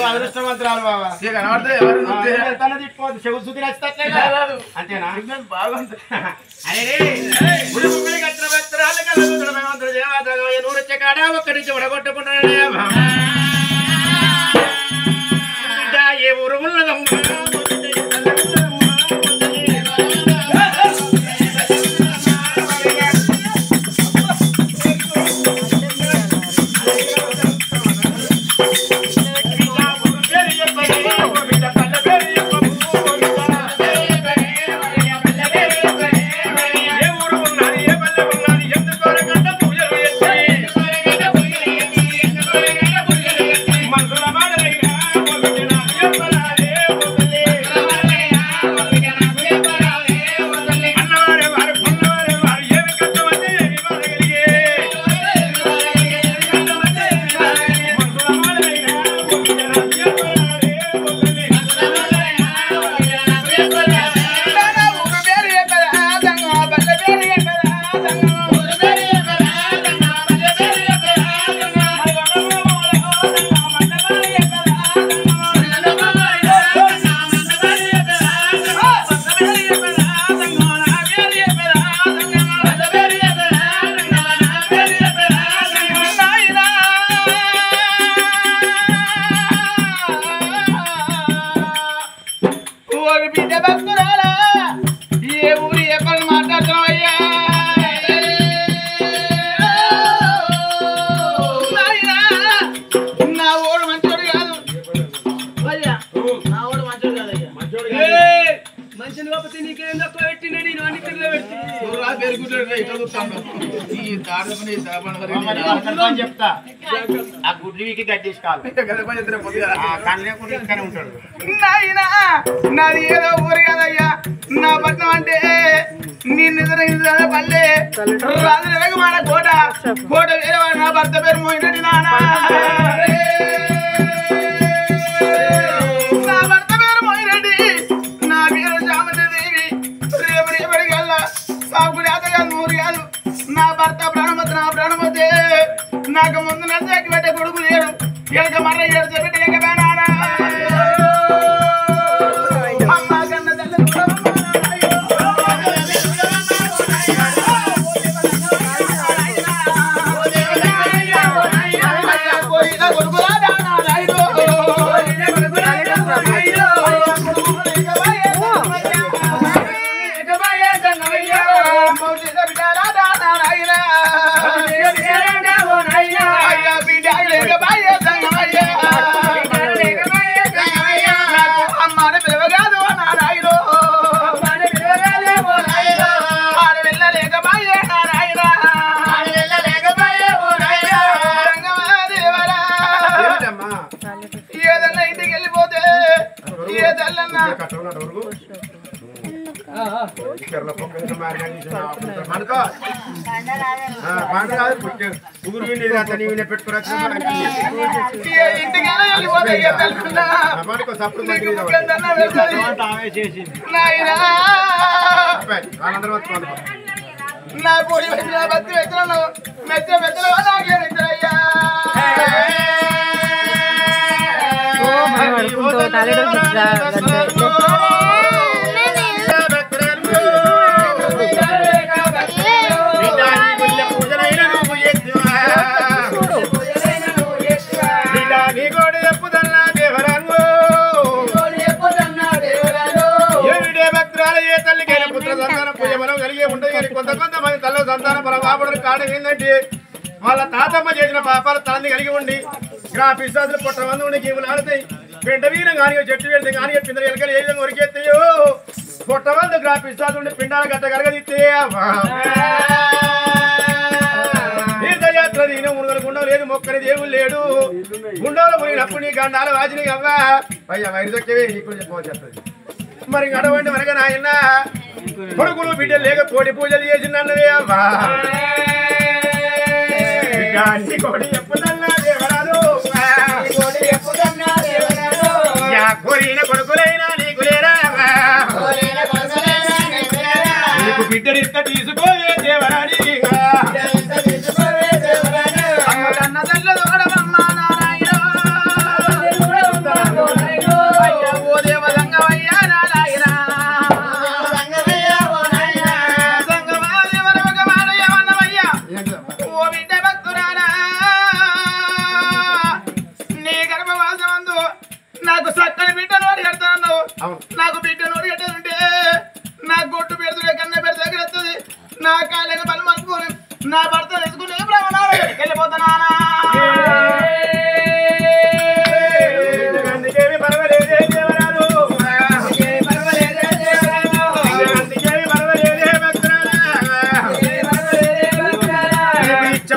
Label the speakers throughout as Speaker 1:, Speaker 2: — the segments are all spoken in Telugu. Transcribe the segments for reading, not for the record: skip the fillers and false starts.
Speaker 1: అదృష్టవంతురాలు బాబా తన తిట్టుకోవద్దు చెవు సుతి నచ్చితే అంతేనా బాగుంటుంది అరే నూరొచ్చే కాడ ఒక్కడి నుంచి ఉడగొట్టుకుంటాడే ఏ ఊరు ఉన్నదమ్మా చెప్తా ఆ గుడ్లీకి గడ్డేసుకోవాలి కన్యాకుండా ఉంటాడు నాది ఏదో ఊరు కదయ్యా నా పట్నం అంటే నీ నిద్ర పల్లె రాజు మన కోట కోట వేరే నా భర్త పేరు మోయినట్టు నానా నా భర్త పేరు మోయినట్టు నా పేరు చామంతి దేవి రేపు రేపటి కల్లా సాగు లేత కాదు ఊరు కాదు నా భర్త ప్రాణమతి నా ప్రాణమతే నాకు ముందు నచ్చాకి పెట్టే కొడుకు లేడు ఎనక మర్ర ఏడు పెట్టలేకపోయినా అమ్మ కన్న తల్లి ఏదన్నా ఇంటికి వెళ్ళిపోతే ఏదన్నా నా పోయి వచ్చిన బతి వెచ్చలను మెచ్చ వెచ్చలు అలాగే నిద్రయ్యా కొంతమంది తల్ల సంతానం మనం కాపాడడానికి కారణం ఏంటంటే వాళ్ళ తాతమ్మ చేసిన పాపాల తలని కలిగి ఉండి గ్రాఫీసాదులు పుట్ట మంది ఉండి గీములు ఆడతాయి పెంట వీరం కానీ చెట్టు వెళ్తే కానీ పిందరు ఎలకలు ఏ విధంగా ఉరికేస్తాయో పుట్ట మంది గ్రాఫీసాదు ఉండి పిండాల గట్ట కరగదిస్తే తీర్థయాత్ర దీని మునుగలు గుండం లేదు మొక్కని దేవుడు లేడు గుండంలో మునిగినప్పుడు నీ గండాల వాచిని అవ్వా అయ్యా వైరు దొక్కేవే నీకు చెప్పవచ్చు మరి అటువంటి మనక నాయన కొడుకులు బిడ్డలు లేక కోడి పూజలు చేసిందన్నవే అవ్వా కోడి ఎప్పుడన్నా దేవరాలు కోరిన కొడుకులైనా నీకు లేరా నీకు బిడ్డనిస్త తీసుకోయే దేవరాని అన్న తల్ల దూడమమ్మ నారాయణ
Speaker 2: నాకు బిడ్డ నోరు ఎట్టుంటే నా గొట్టు పెడుతుండే కన్న పెడితే దగ్గర వస్తుంది నా కాళ్ళని పని మనుకోని నా భర్త వేసుకుని వెళ్ళిపోతున్నా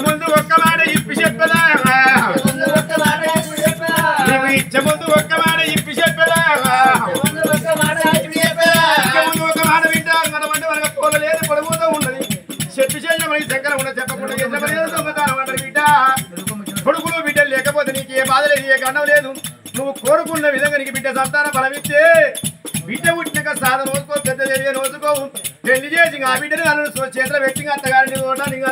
Speaker 1: ముందు ఒక్క మాట ఇప్పి చెప్పదా ముందు ఒక్క మాట ఇప్పి చెప్పదా ముందు ఒక మాట వింటా మనం అంటే మనకు పోగలేదు పొడవుతూ ఉన్నది చెట్టు చేయ మనకి దగ్గర ఉన్న చెప్పకుండా దొంగతానం అంటారు బిడ్డ కొడుకులు బిడ్డలు లేకపోతే నీకు ఏ బాధ లేదు ఏ గండం లేదు నువ్వు కోరుకున్న విధంగా నీకు బిడ్డ సంతాన బలమిచ్చే బిడ్డ పుట్టినాక సాధన నోసుకో పెద్ద జరిగే నోసుకోవు పెళ్లి చేసి ఆ బిడ్డని నన్ను చేతుల వ్యక్తిగా అత్తగారిని కూడా నీకు